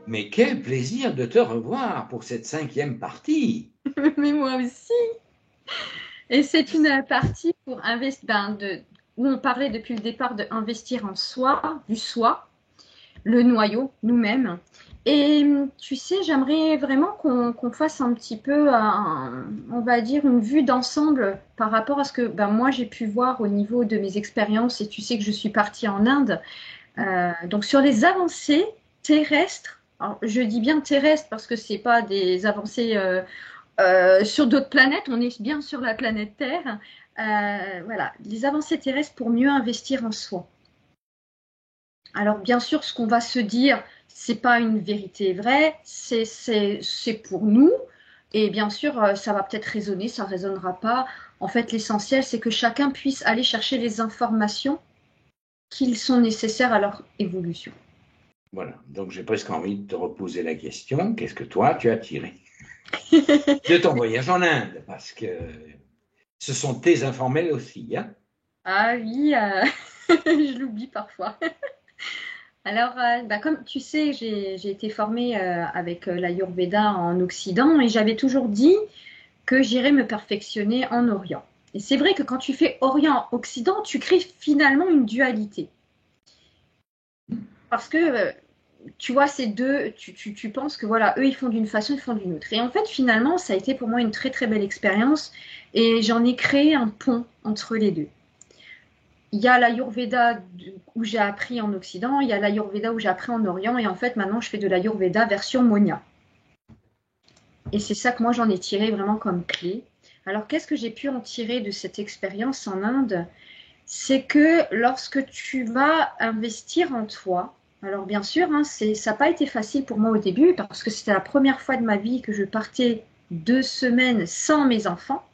Mais quel plaisir de te revoir pour cette 5e partie. Mais moi aussi. Et c'est une partie pour investir, où on parlait depuis le départ de investir en soi, du soi, le noyau, nous-mêmes. Et tu sais, j'aimerais vraiment qu'on fasse un petit peu, on va dire, une vue d'ensemble par rapport à ce que moi j'ai pu voir au niveau de mes expériences. Et tu sais que je suis partie en Inde. Donc sur les avancées terrestres, alors je dis bien terrestres parce que c'est pas des avancées sur d'autres planètes, on est bien sur la planète Terre. Voilà, les avancées terrestres pour mieux investir en soi. Alors bien sûr, ce qu'on va se dire, c'est pas une vérité vraie, c'est pour nous. Et bien sûr, ça va peut-être résonner, ça résonnera pas. En fait, l'essentiel, c'est que chacun puisse aller chercher les informations qui sont nécessaires à leur évolution. Voilà, donc j'ai presque envie de te reposer la question, qu'est-ce que toi tu as tiré de ton voyage en Inde? Parce que ce sont tes informels aussi, hein? Ah oui, je l'oublie parfois. Alors, comme tu sais, j'ai été formée avec l'Ayurveda en Occident et j'avais toujours dit que j'irais me perfectionner en Orient. Et c'est vrai que quand tu fais Orient-Occident, tu crées finalement une dualité. Parce que, tu vois, ces deux, tu penses que voilà, eux, ils font d'une façon, ils font d'une autre. Et en fait, finalement, ça a été pour moi une très, très belle expérience et j'en ai créé un pont entre les deux. Il y a l'Ayurveda où j'ai appris en Occident, il y a l'Ayurveda où j'ai appris en Orient, et en fait, maintenant, je fais de l'Ayurveda version Monia. Et c'est ça que moi, j'en ai tiré vraiment comme clé. Alors, qu'est-ce que j'ai pu en tirer de cette expérience en Inde? C'est que lorsque tu vas investir en toi, alors bien sûr, hein, ça n'a pas été facile pour moi au début, parce que c'était la première fois de ma vie que je partais 2 semaines sans mes enfants.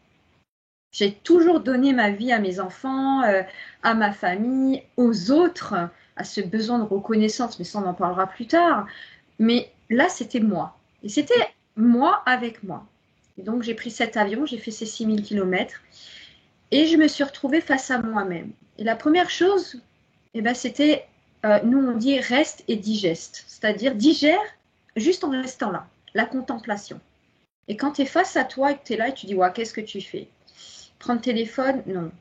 J'ai toujours donné ma vie à mes enfants, à ma famille, aux autres, à ce besoin de reconnaissance, mais ça on en parlera plus tard. Mais là, c'était moi. Et c'était moi avec moi. Et donc j'ai pris cet avion, j'ai fait ces 6000 kilomètres et je me suis retrouvée face à moi-même. Et la première chose, c'était, nous on dit reste et digeste, c'est-à-dire digère juste en restant là, la contemplation. Et quand tu es face à toi et que tu es là et tu dis, ouais, qu'est-ce que tu fais? Prendre le téléphone? Non.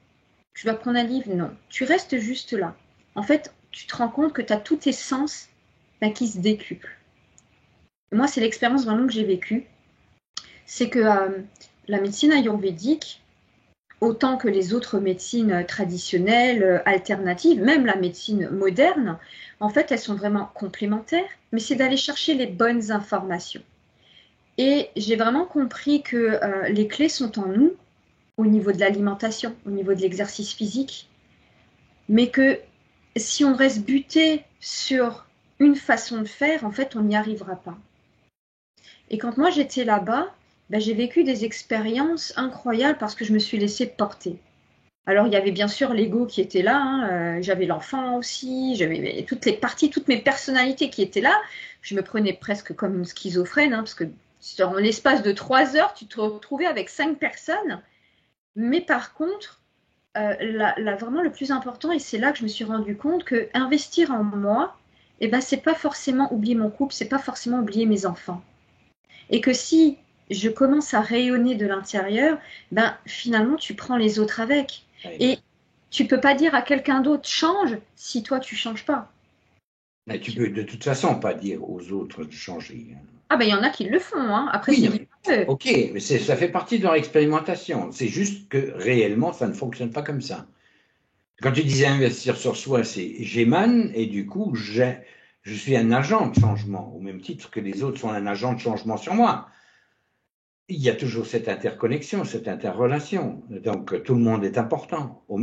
Tu vas prendre un livre? Non. Tu restes juste là. En fait, tu te rends compte que tu as tous tes sens qui se décuplent. Moi, c'est l'expérience vraiment que j'ai vécue. C'est que la médecine ayurvédique, autant que les autres médecines traditionnelles, alternatives, même la médecine moderne, en fait, elles sont vraiment complémentaires, mais c'est d'aller chercher les bonnes informations. Et j'ai vraiment compris que les clés sont en nous, au niveau de l'alimentation, au niveau de l'exercice physique, mais que si on reste buté sur une façon de faire, en fait, on n'y arrivera pas. Et quand moi j'étais là-bas, j'ai vécu des expériences incroyables parce que je me suis laissée porter. Alors il y avait bien sûr l'ego qui était là, hein, j'avais l'enfant aussi, j'avais toutes les parties, toutes mes personnalités qui étaient là. Je me prenais presque comme une schizophrène, hein, parce que en l'espace de 3 heures, tu te retrouvais avec 5 personnes. Mais par contre, vraiment le plus important, et c'est là que je me suis rendu compte que investir en moi, c'est pas forcément oublier mon couple, c'est pas forcément oublier mes enfants. Et que si je commence à rayonner de l'intérieur, finalement tu prends les autres avec. Et tu peux pas dire à quelqu'un d'autre change si toi tu changes pas. Mais tu peux de toute façon pas dire aux autres de changer. Ah il y en a qui le font, hein. Après Oui, c'est non, libre. ok, mais ça fait partie de leur expérimentation. C'est juste que réellement, ça ne fonctionne pas comme ça. Quand tu disais investir sur soi, c'est j'émane et du coup, je suis un agent de changement, au même titre que les autres sont un agent de changement sur moi. Il y a toujours cette interconnexion, cette interrelation. Donc, tout le monde est important, au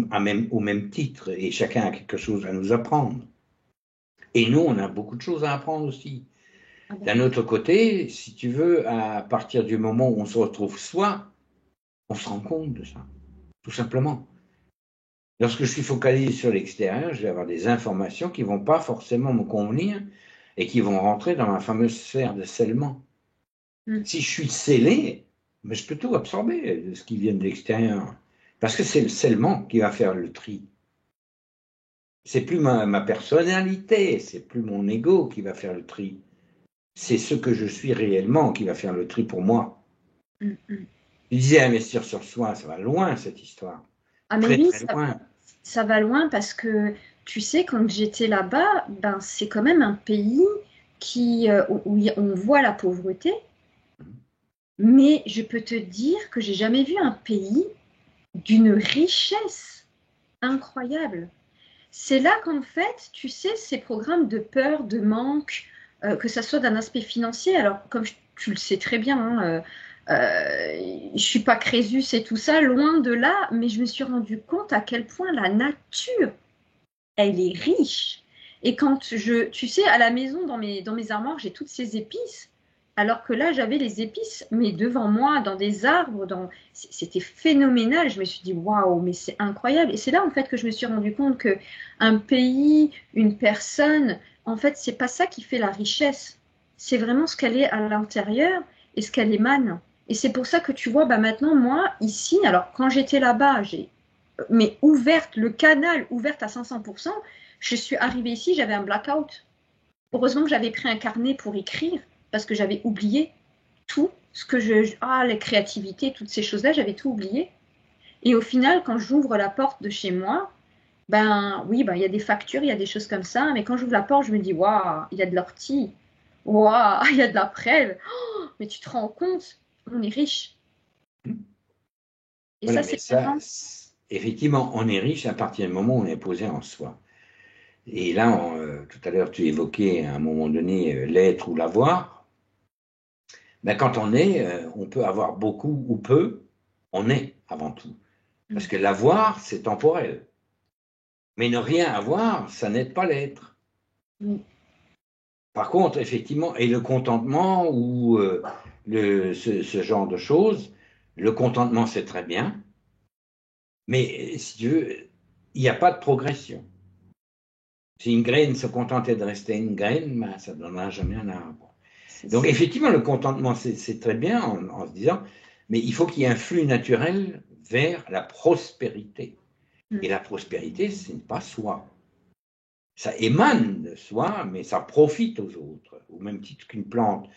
même titre, et chacun a quelque chose à nous apprendre. Et nous, on a beaucoup de choses à apprendre aussi. Ah ben D'un oui. autre côté, si tu veux, à partir du moment où on se retrouve soi, on se rend compte de ça, tout simplement. Lorsque je suis focalisé sur l'extérieur, je vais avoir des informations qui ne vont pas forcément me convenir et qui vont rentrer dans ma fameuse sphère de scellement. Mm. Si je suis scellé, mais je peux tout absorber de ce qui vient de l'extérieur. Parce que c'est le scellement qui va faire le tri. C'est plus ma personnalité, c'est plus mon ego qui va faire le tri. c'est ce que je suis réellement qui va faire le tri pour moi. Mm, mm. Tu disais investir sur soi, ça va loin cette histoire. Ah mais Très oui, très loin. ça va loin parce que tu sais, quand j'étais là-bas, ben, c'est quand même un pays où on voit la pauvreté, mais je peux te dire que j'ai jamais vu un pays d'une richesse incroyable. C'est là qu'en fait, tu sais, ces programmes de peur, de manque, que ça soit d'un aspect financier, alors comme tu le sais très bien, hein, je suis pas Crésus et tout ça, loin de là, mais je me suis rendu compte à quel point la nature, elle est riche. Et quand tu sais, à la maison, dans mes armoires, j'ai toutes ces épices, alors que là, j'avais les épices, mais devant moi, dans des arbres, c'était phénoménal. Je me suis dit, waouh, mais c'est incroyable. Et c'est là, en fait, que je me suis rendu compte que un pays, une personne, en fait, c'est pas ça qui fait la richesse. C'est vraiment ce qu'elle est à l'intérieur et ce qu'elle émane. Et c'est pour ça que tu vois, bah maintenant, moi, ici, alors quand j'étais là-bas, mais ouverte, le canal ouverte à 500%. Je suis arrivée ici, j'avais un blackout. Heureusement que j'avais pris un carnet pour écrire parce que j'avais oublié tout ce que la créativité, toutes ces choses-là, j'avais tout oublié. Et au final, quand j'ouvre la porte de chez moi, ben oui, ben il y a des factures, il y a des choses comme ça, mais quand j'ouvre la porte, je me dis waouh, il y a de l'ortie, waouh, il y a de la prêle. Oh, mais tu te rends compte, on est riche. Et Voilà, ça, mais c'est ça, vraiment. effectivement, on est riche à partir du moment où on est posé en soi. Et là, tout à l'heure, tu évoquais à un moment donné l'être ou l'avoir. Ben, quand on peut avoir beaucoup ou peu, on est avant tout. Parce que l'avoir, c'est temporel. Mais ne rien avoir, ça n'aide pas l'être. Mm. Par contre, effectivement, et le contentement ou ce genre de choses, le contentement, c'est très bien, mais si tu veux, il n'y a pas de progression. Si une graine se contentait de rester une graine, ben, ça ne donnera jamais un arbre. C'est Donc, ça. effectivement, le contentement, c'est très bien en se disant, mais il faut qu'il y ait un flux naturel vers la prospérité. Mm. Et la prospérité, ce n'est pas soi. Ça émane de soi, mais ça profite aux autres. Au même titre qu'une plante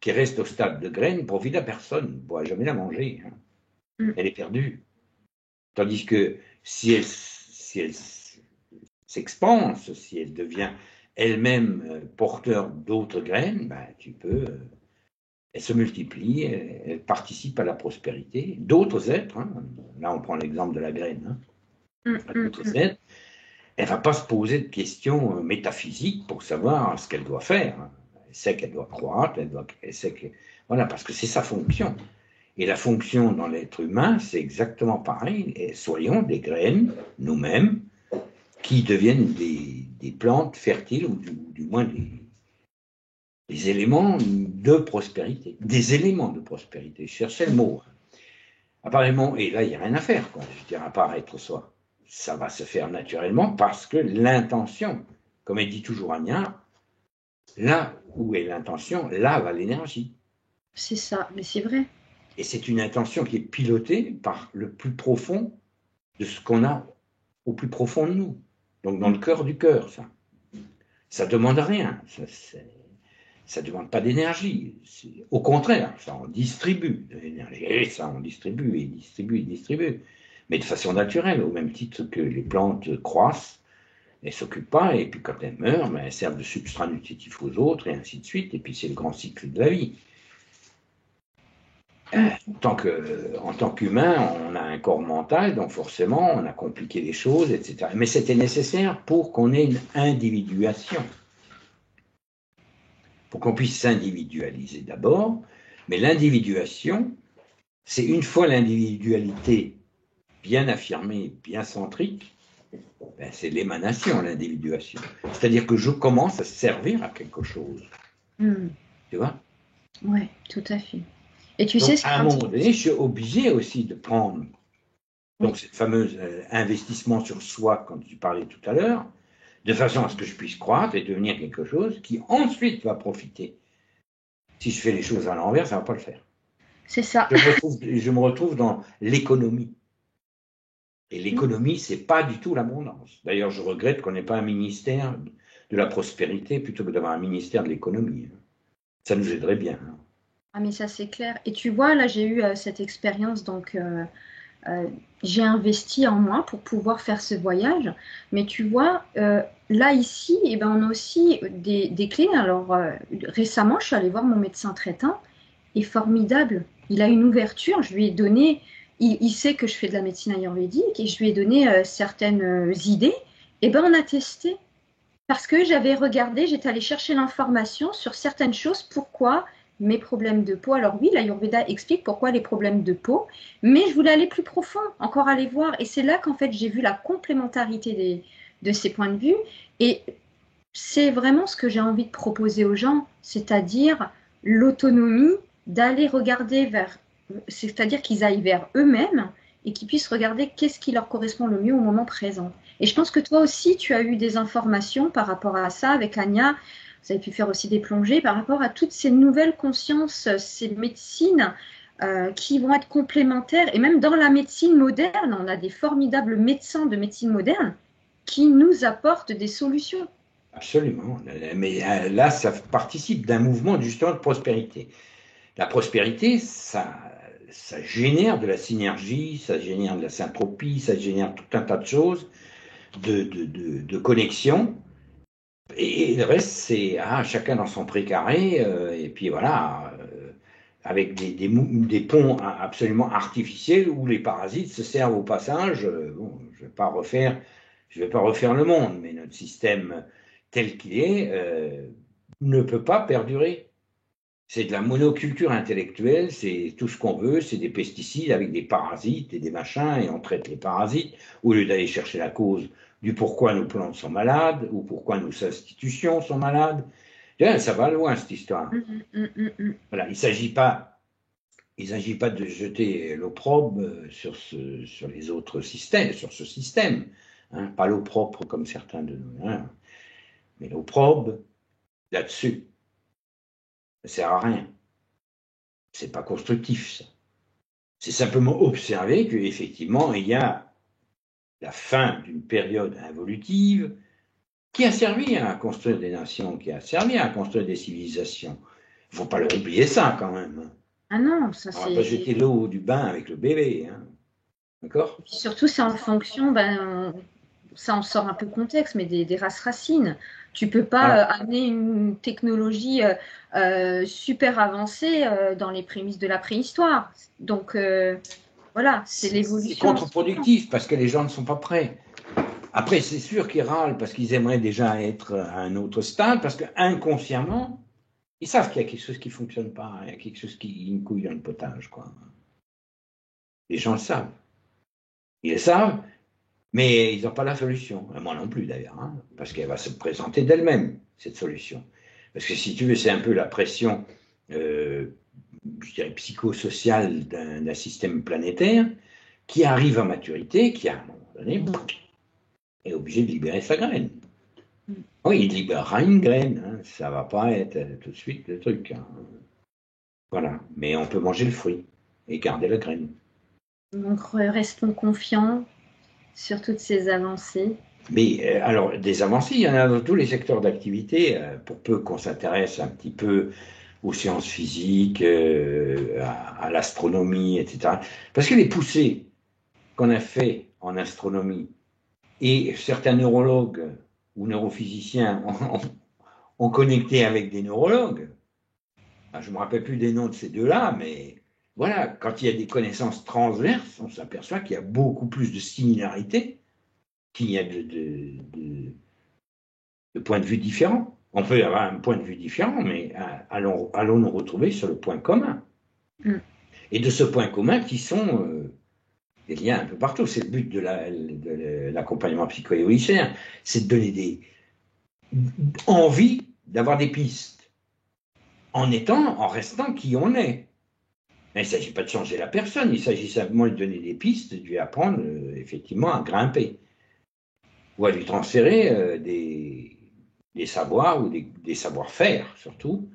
qui reste au stade de graine profite à personne. On ne pourra jamais la manger. Hein. Mm. Elle est perdue. Tandis que si elle s'expanse, si elle devient elle-même porteur d'autres graines, ben, elle se multiplie, elle participe à la prospérité d'autres êtres. Hein. Là, on prend l'exemple de la graine. Mm, Hein. mm, D'autres mm. êtres. Elle ne va pas se poser de questions métaphysiques pour savoir ce qu'elle doit faire. Hein. Elle sait qu'elle doit croître, elle sait que. Voilà, parce que c'est sa fonction. Et la fonction dans l'être humain, c'est exactement pareil. Et soyons des graines, nous-mêmes, qui deviennent des plantes fertiles, ou du moins des éléments de prospérité. Des éléments de prospérité. Je cherchais le mot. Apparemment, et là, il n'y a rien à faire, quoi. Je veux dire, à part être soi. Ça va se faire naturellement parce que l'intention, comme elle dit toujours Anya, là où est l'intention, là va l'énergie. C'est ça, mais c'est vrai. Et c'est une intention qui est pilotée par le plus profond de ce qu'on a au plus profond de nous. Donc dans le cœur du cœur, ça. Ça demande rien. Ça demande pas d'énergie. Au contraire, ça en distribue de l'énergie. Et ça en distribue et distribue et distribue. Mais de façon naturelle, au même titre que les plantes croissent, elles ne s'occupent pas, et puis quand elles meurent, ben, elles servent de substrat nutritif aux autres, et ainsi de suite. Et puis c'est le grand cycle de la vie. En tant qu'humain, on a un corps mental, donc forcément, on a compliqué les choses, etc. Mais c'était nécessaire pour qu'on ait une individuation, pour qu'on puisse s'individualiser d'abord. Mais l'individuation, c'est une fois l'individualité bien affirmée, bien centrique, ben c'est l'émanation, l'individuation. C'est-à-dire que je commence à servir à quelque chose. Mm. Tu vois? Ouais, tout à fait. Et tu sais Donc, ce qui à est un moment donné, je intéressant? suis obligé aussi de prendre donc Oui, ce fameux investissement sur soi, comme tu parlais tout à l'heure, de façon à ce que je puisse croître et devenir quelque chose qui ensuite va profiter. Si je fais les choses à l'envers, ça ne va pas le faire. c'est ça. Je me retrouve dans l'économie. Et l'économie, ce n'est pas du tout l'abondance. D'ailleurs, je regrette qu'on n'ait pas un ministère de la prospérité plutôt que d'avoir un ministère de l'économie. Ça nous aiderait bien. Ah, mais ça, c'est clair. Et tu vois, là, j'ai eu cette expérience, donc j'ai investi en moi pour pouvoir faire ce voyage. Mais tu vois, là, ici, eh ben, on a aussi des clés. Alors, récemment, je suis allée voir mon médecin traitant et formidable. Il a une ouverture. Je lui ai donné, il sait que je fais de la médecine ayurvédique et je lui ai donné certaines idées. Et ben, on a testé. Parce que j'avais regardé, j'étais allée chercher l'information sur certaines choses, pourquoi mes problèmes de peau. Alors oui, l'Ayurveda explique pourquoi les problèmes de peau, mais je voulais aller plus profond, encore aller voir. Et c'est là qu'en fait j'ai vu la complémentarité de ces points de vue. Et c'est vraiment ce que j'ai envie de proposer aux gens, c'est-à-dire l'autonomie, d'aller regarder vers, c'est-à-dire qu'ils aillent vers eux-mêmes et qu'ils puissent regarder qu'est-ce qui leur correspond le mieux au moment présent. Et je pense que toi aussi, tu as eu des informations par rapport à ça avec Anya. Vous avez pu faire aussi des plongées par rapport à toutes ces nouvelles consciences, ces médecines qui vont être complémentaires. Et même dans la médecine moderne, on a des formidables médecins de médecine moderne qui nous apportent des solutions. Absolument. Mais là, ça participe d'un mouvement justement de prospérité. La prospérité, ça génère de la synergie, ça génère de la syntropie, ça génère tout un tas de choses, de connexions. Et le reste, c'est chacun dans son précaré, et puis voilà, avec des ponts absolument artificiels où les parasites se servent au passage. Bon, je vais pas refaire le monde, mais notre système tel qu'il est ne peut pas perdurer. C'est de la monoculture intellectuelle, c'est tout ce qu'on veut, c'est des pesticides avec des parasites et des machins, et on traite les parasites, au lieu d'aller chercher la cause du pourquoi nos plantes sont malades, ou pourquoi nos institutions sont malades. Ça va loin, cette histoire. Voilà, il s'agit pas de jeter l'opprobre sur les autres systèmes, sur ce système. Hein, pas l'opprobre comme certains de nous, hein, mais l'opprobre là-dessus. Ça sert à rien. C'est pas constructif, ça. C'est simplement observer qu'effectivement, il y a la fin d'une période involutive qui a servi à construire des nations, qui a servi à construire des civilisations. Il ne faut pas leur oublier ça quand même. Ah non, ça On ne va pas c'est. jeter l'eau du bain avec le bébé. Hein. D'accord? Puis surtout, c'est en fonction, ben, ça en sort un peu contexte, mais des races racines. Tu peux pas Voilà. amener une technologie super avancée dans les prémices de la préhistoire. Donc voilà, c'est C'est l'évolution. contre-productif parce que les gens ne sont pas prêts. Après, c'est sûr qu'ils râlent parce qu'ils aimeraient déjà être à un autre stade, parce qu'inconsciemment, ils savent qu'il y a quelque chose qui ne fonctionne pas, il y a quelque chose qui une couille dans le potage, quoi. Les gens le savent. Ils le savent, mais ils n'ont pas la solution. Et moi non plus, d'ailleurs, hein, parce qu'elle va se présenter d'elle-même, cette solution. Parce que si tu veux, c'est un peu la pression, je dirais, psychosociale d'un système planétaire qui arrive à maturité, qui, à un moment donné, est obligé de libérer sa graine. Oui, il libérera une graine, hein, ça ne va pas être tout de suite le truc. Hein. Voilà, mais on peut manger le fruit et garder la graine. Donc restons confiants sur toutes ces avancées. Mais alors, des avancées, il y en a dans tous les secteurs d'activité, pour peu qu'on s'intéresse un petit peu aux sciences physiques, à l'astronomie, etc. Parce que les poussées qu'on a fait en astronomie, et certains neurologues ou neurophysiciens ont connecté avec des neurologues, je ne me rappelle plus des noms de ces deux-là, mais voilà, quand il y a des connaissances transverses, on s'aperçoit qu'il y a beaucoup plus de similarités qu'il y a de points de vue différents. On peut avoir un point de vue différent, mais allons nous retrouver sur le point commun. Mm. Et de ce point commun qui sont des liens un peu partout. C'est le but de l'accompagnement psycho-évolutionnaire, c'est de donner des envie d'avoir des pistes, en restant qui on est. Mais il ne s'agit pas de changer la personne, il s'agit simplement de donner des pistes, de lui apprendre effectivement à grimper, ou à lui transférer des savoirs ou des savoir-faire surtout,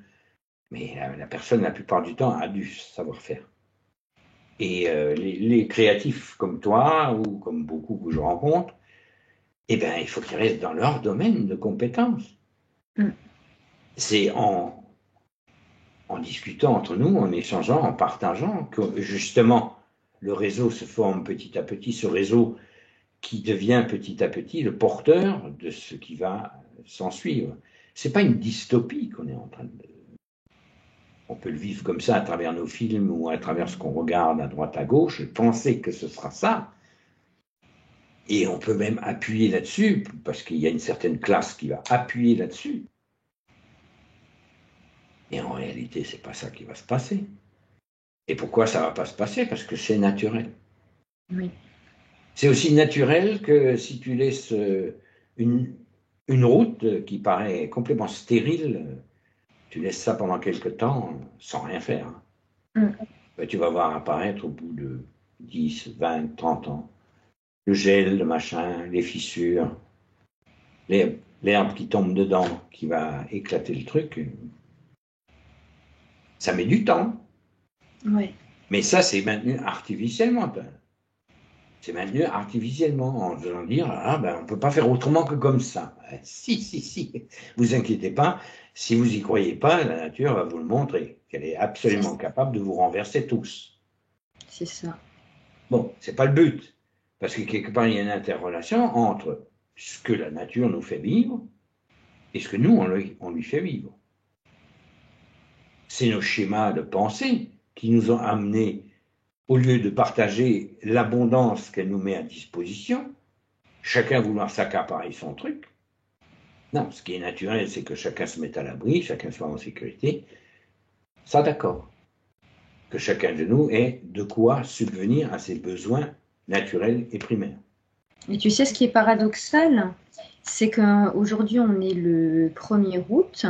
mais la personne la plupart du temps a du savoir-faire. Et les créatifs comme toi ou comme beaucoup que je rencontre, eh ben, il faut qu'ils restent dans leur domaine de compétences. Mm. C'est en en discutant entre nous, en échangeant, en partageant, que justement, le réseau se forme petit à petit, ce réseau qui devient petit à petit le porteur de ce qui va s'en suivre. C'est pas une dystopie qu'on est en train de... On peut le vivre comme ça à travers nos films ou à travers ce qu'on regarde à droite à gauche, penser que ce sera ça. Et on peut même appuyer là-dessus, parce qu'il y a une certaine classe qui va appuyer là-dessus. Et en réalité, c'est pas ça qui va se passer. Et pourquoi ça va pas se passer? Parce que c'est naturel. Oui. C'est aussi naturel que si tu laisses une route qui paraît complètement stérile, tu laisses ça pendant quelque temps sans rien faire. Ben, tu vas voir apparaître au bout de 10, 20, 30 ans le gel, le machin, les fissures, l'herbe qui tombe dedans, qui va éclater le truc. Ça met du temps. Ouais. Mais ça, c'est maintenu artificiellement. C'est maintenu artificiellement en faisant dire ah ben on peut pas faire autrement que comme ça. Si. Vous inquiétez pas, si vous y croyez pas, la nature va vous le montrer qu'elle est absolument capable de vous renverser tous. C'est ça. Bon, c'est pas le but, parce que quelque part il y a une interrelation entre ce que la nature nous fait vivre et ce que nous on lui fait vivre. C'est nos schémas de pensée qui nous ont amenés, au lieu de partager l'abondance qu'elle nous met à disposition, chacun vouloir s'accaparer son truc. Non, ce qui est naturel, c'est que chacun se mette à l'abri, chacun soit en sécurité. Ça, d'accord. Que chacun de nous ait de quoi subvenir à ses besoins naturels et primaires. Et tu sais, ce qui est paradoxal, c'est qu'aujourd'hui, on est le 1er août,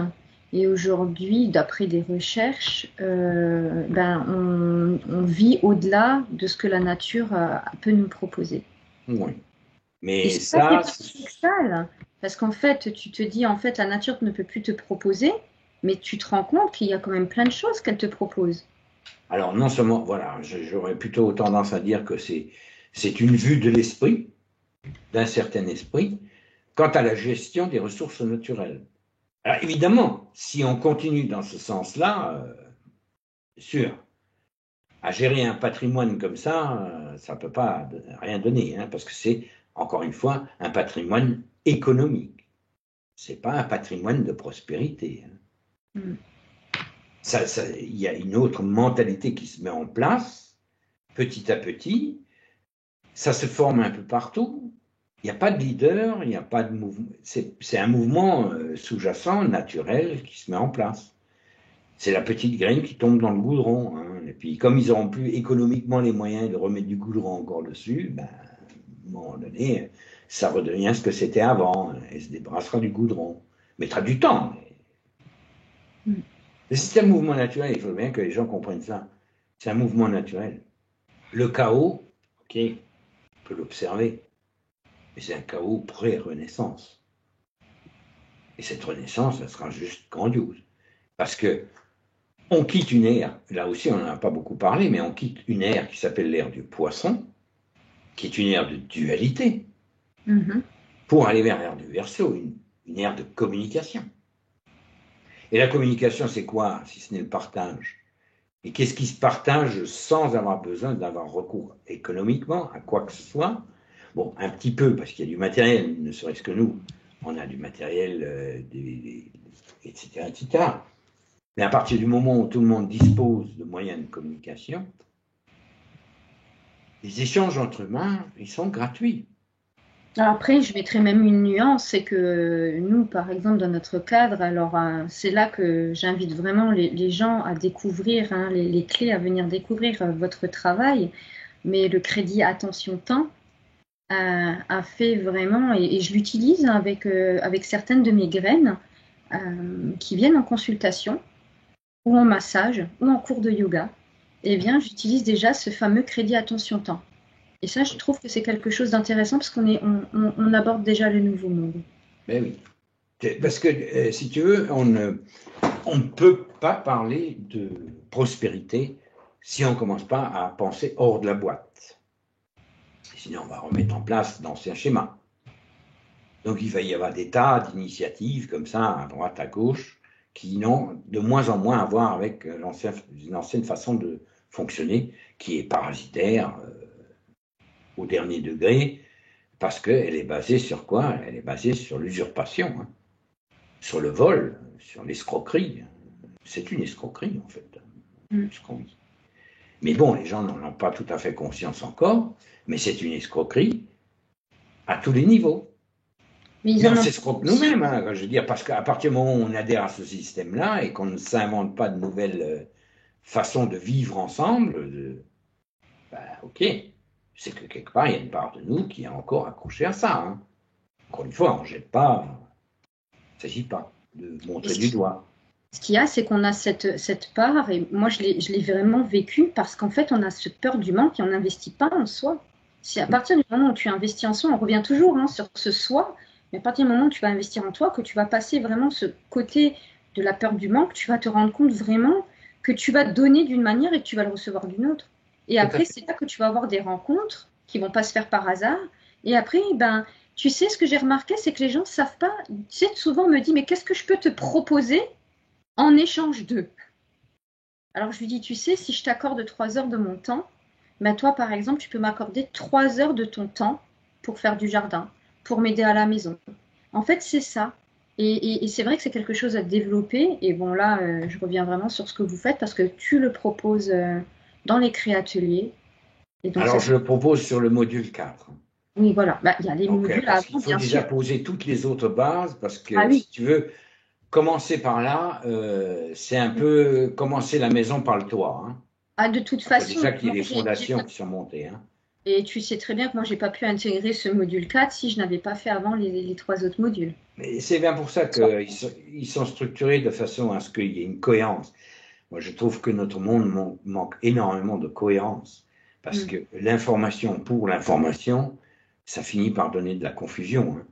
et aujourd'hui, d'après des recherches, on vit au-delà de ce que la nature peut nous proposer. Oui. Mais Et ça, c'est paradoxal, parce qu'en fait, tu te dis, en fait, la nature ne peut plus te proposer, mais tu te rends compte qu'il y a quand même plein de choses qu'elle te propose. Alors, non seulement, voilà, j'aurais plutôt tendance à dire que c'est une vue de l'esprit, d'un certain esprit, quant à la gestion des ressources naturelles. Alors, évidemment, si on continue dans ce sens-là, sûr, à gérer un patrimoine comme ça ne peut pas rien donner, hein, parce que c'est, encore une fois, un patrimoine économique. Ce n'est pas un patrimoine de prospérité. Hein. Il y a une autre mentalité qui se met en place, petit à petit. Ça se forme un peu partout. Il n'y a pas de leader, il n'y a pas de mouvement. C'est un mouvement sous-jacent, naturel, qui se met en place. C'est la petite graine qui tombe dans le goudron. Hein. Et puis, comme ils n'auront plus économiquement les moyens de remettre du goudron encore dessus, ben, à un moment donné, ça redevient ce que c'était avant. Hein. Elle se débarrassera du goudron. Mettra du temps. Mais c'est un mouvement naturel. Il faut bien que les gens comprennent ça. C'est un mouvement naturel. Le chaos, ok, on peut l'observer. Mais c'est un chaos pré-renaissance. Et cette renaissance, elle sera juste grandiose. Parce que on quitte une ère, là aussi on n'en a pas beaucoup parlé, mais on quitte une ère qui s'appelle l'ère du poisson, qui est une ère de dualité, pour aller vers l'ère du Verseau, une ère de communication. Et la communication, c'est quoi, si ce n'est le partage? Et qu'est-ce qui se partage sans avoir besoin d'avoir recours économiquement à quoi que ce soit? Bon, un petit peu, parce qu'il y a du matériel, ne serait-ce que nous, on a du matériel, etc., etc. Mais à partir du moment où tout le monde dispose de moyens de communication, les échanges entre humains, ils sont gratuits. Alors après, je mettrais même une nuance, c'est que nous, par exemple, dans notre cadre, alors c'est là que j'invite vraiment les gens à découvrir, hein, les clés à venir découvrir votre travail, mais le crédit attention temps a fait vraiment, et je l'utilise avec certaines de mes graines qui viennent en consultation, ou en massage, ou en cours de yoga. Eh bien, j'utilise déjà ce fameux crédit attention temps. Et ça, je trouve que c'est quelque chose d'intéressant parce on aborde déjà le nouveau monde. Ben oui. Parce que, si tu veux, on ne peut pas parler de prospérité si on ne commence pas à penser hors de la boîte. Sinon, on va remettre en place d'anciens schémas. Donc, il va y avoir des tas d'initiatives comme ça, à droite, à gauche, qui n'ont de moins en moins à voir avec l'ancienne façon de fonctionner, qui est parasitaire au dernier degré, parce qu'elle est basée sur quoi? Elle est basée sur l'usurpation, hein, sur le vol, sur l'escroquerie. C'est une escroquerie, en fait, ce qu'on dit. Mais bon, les gens n'en ont pas tout à fait conscience encore, mais c'est une escroquerie à tous les niveaux. Mais on s'escroque nous-mêmes, hein, je veux dire, parce qu'à partir du moment où on adhère à ce système-là et qu'on ne s'invente pas de nouvelles façons de vivre ensemble, ok, c'est que quelque part, il y a une part de nous qui est encore accrochée à ça. Hein. Encore une fois, on ne jette pas, il ne s'agit pas de montrer du doigt. Ce qu'il y a, c'est qu'on a cette part, et moi je l'ai vraiment vécu, parce qu'en fait, on a cette peur du manque et on n'investit pas en soi. C'est à partir du moment où tu investis en soi, on revient toujours sur ce soi, mais à partir du moment où tu vas investir en toi, que tu vas passer vraiment ce côté de la peur du manque, tu vas te rendre compte vraiment que tu vas donner d'une manière et que tu vas le recevoir d'une autre. Et après, c'est là que tu vas avoir des rencontres qui ne vont pas se faire par hasard. Et après, tu sais, ce que j'ai remarqué, c'est que les gens ne savent pas. Tu sais, souvent on me dit, mais qu'est-ce que je peux te proposer en échange d'eux? Alors je lui dis, tu sais, si je t'accorde 3 heures de mon temps, toi, par exemple, tu peux m'accorder 3 heures de ton temps pour faire du jardin, pour m'aider à la maison. En fait, c'est ça. Et c'est vrai que c'est quelque chose à développer. Et bon, là, je reviens vraiment sur ce que vous faites parce que tu le proposes dans les créateliers. Et donc, alors, je le propose sur le module 4. Oui, voilà. Il y a les modules avant, il faut déjà poser toutes les autres bases parce que si tu veux commencer par là, c'est un peu commencer la maison par le toit. Hein. De toute façon. Déjà qu'il y a des fondations qui sont montées. Hein. Et tu sais très bien que moi, je n'ai pas pu intégrer ce module 4 si je n'avais pas fait avant les 3 autres modules. Mais c'est bien pour ça qu'ils sont structurés de façon à ce qu'il y ait une cohérence. Moi, je trouve que notre monde manque énormément de cohérence. Parce que l'information pour l'information, ça finit par donner de la confusion. Hein.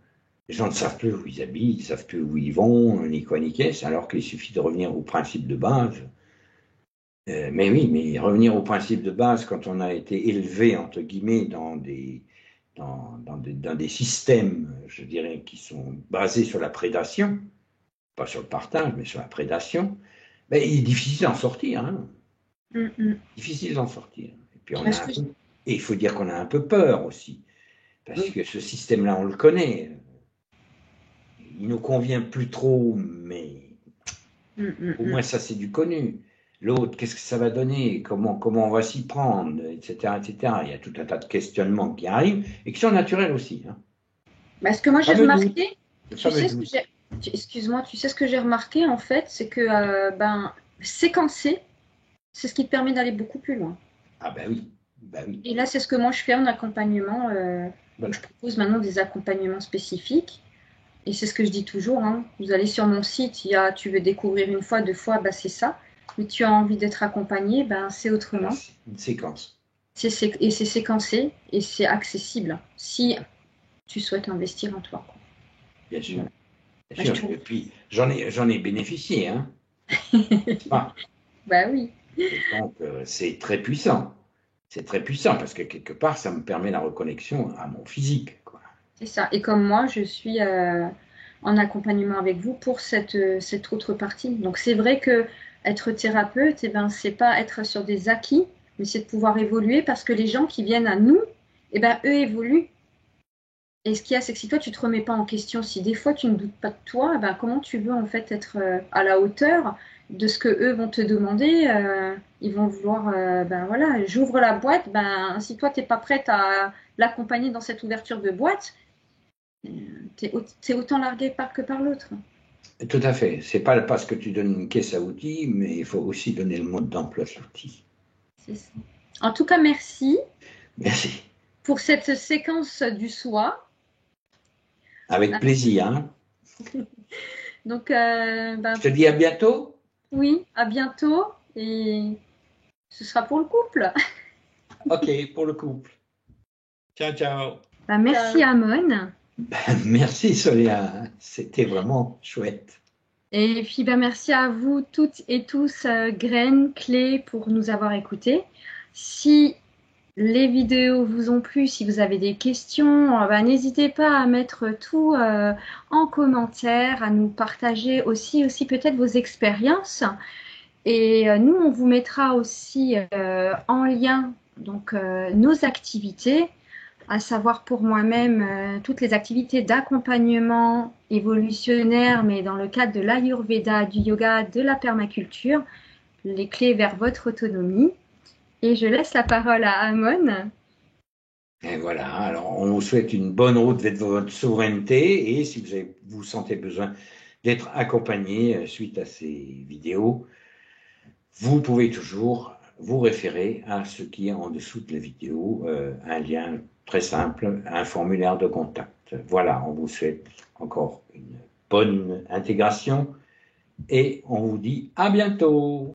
Les gens ne savent plus où ils habitent, ils ne savent plus où ils vont, ni quoi ni qu'est-ce, alors qu'il suffit de revenir au principe de base. Mais oui, mais revenir au principe de base quand on a été élevé, entre guillemets, dans des systèmes, je dirais, qui sont basés sur la prédation, pas sur le partage, mais sur la prédation, il est difficile d'en sortir. Hein. Difficile d'en sortir. Et puis et il faut dire qu'on a un peu peur aussi, parce que ce système-là, on le connaît. Il nous convient plus trop, mais au moins ça, c'est du connu. L'autre, qu'est-ce que ça va donner? Comment on va s'y prendre, etc., etc. Il y a tout un tas de questionnements qui arrivent et qui sont naturels aussi. Hein. Ce que moi j'ai remarqué, excuse-moi, tu sais ce que j'ai remarqué en fait, c'est que séquencer, c'est ce qui te permet d'aller beaucoup plus loin. Ah ben oui. Et là, c'est ce que moi je fais en accompagnement. Voilà. Je propose maintenant des accompagnements spécifiques. Et c'est ce que je dis toujours. Hein. Vous allez sur mon site, tu veux découvrir une fois, 2 fois, c'est ça. Mais tu as envie d'être accompagné, c'est autrement. C'est une séquence. Et c'est séquencé et c'est accessible si tu souhaites investir en toi. Quoi. Bien sûr. Bien sûr. Et puis, j'en ai bénéficié. Hein. Oui. Et donc, c'est très puissant. C'est très puissant parce que quelque part, ça me permet la reconnexion à mon physique. Quoi. C'est ça. Et comme moi, je suis en accompagnement avec vous pour cette autre partie. Donc, c'est vrai que être thérapeute, c'est pas être sur des acquis, mais c'est de pouvoir évoluer parce que les gens qui viennent à nous, eux évoluent. Et ce qu'il y a, c'est que si toi, tu ne te remets pas en question, si des fois, tu ne doutes pas de toi, comment tu veux en fait être à la hauteur de ce que eux vont te demander? Ils vont vouloir, j'ouvre la boîte, si toi, tu n'es pas prête à l'accompagner dans cette ouverture de boîte, t'es autant largué que par l'autre. Tout à fait. C'est pas parce que tu donnes une caisse à outils, mais il faut aussi donner le mode d'emploi de l'outil. C'est ça. En tout cas, merci. Merci. Pour cette séquence du soi. Avec plaisir. Hein. Donc, je te dis à bientôt. Oui, à bientôt. Et ce sera pour le couple. Ok, pour le couple. Ciao, ciao. Merci Amon. Merci Solia, c'était vraiment chouette. Et puis merci à vous toutes et tous, Graines, Clé, pour nous avoir écoutés. Si les vidéos vous ont plu, si vous avez des questions, n'hésitez pas à mettre tout en commentaire, à nous partager aussi peut-être vos expériences. Et nous, on vous mettra aussi en lien donc, nos activités, à savoir pour moi-même toutes les activités d'accompagnement évolutionnaire, mais dans le cadre de l'Ayurveda, du yoga, de la permaculture, les clés vers votre autonomie. Et je laisse la parole à Amon. Et voilà, alors on vous souhaite une bonne route vers votre souveraineté et si vous sentez besoin d'être accompagné suite à ces vidéos, vous pouvez toujours vous référer à ce qui est en dessous de la vidéo, un lien très simple, un formulaire de contact. Voilà, on vous souhaite encore une bonne intégration et on vous dit à bientôt.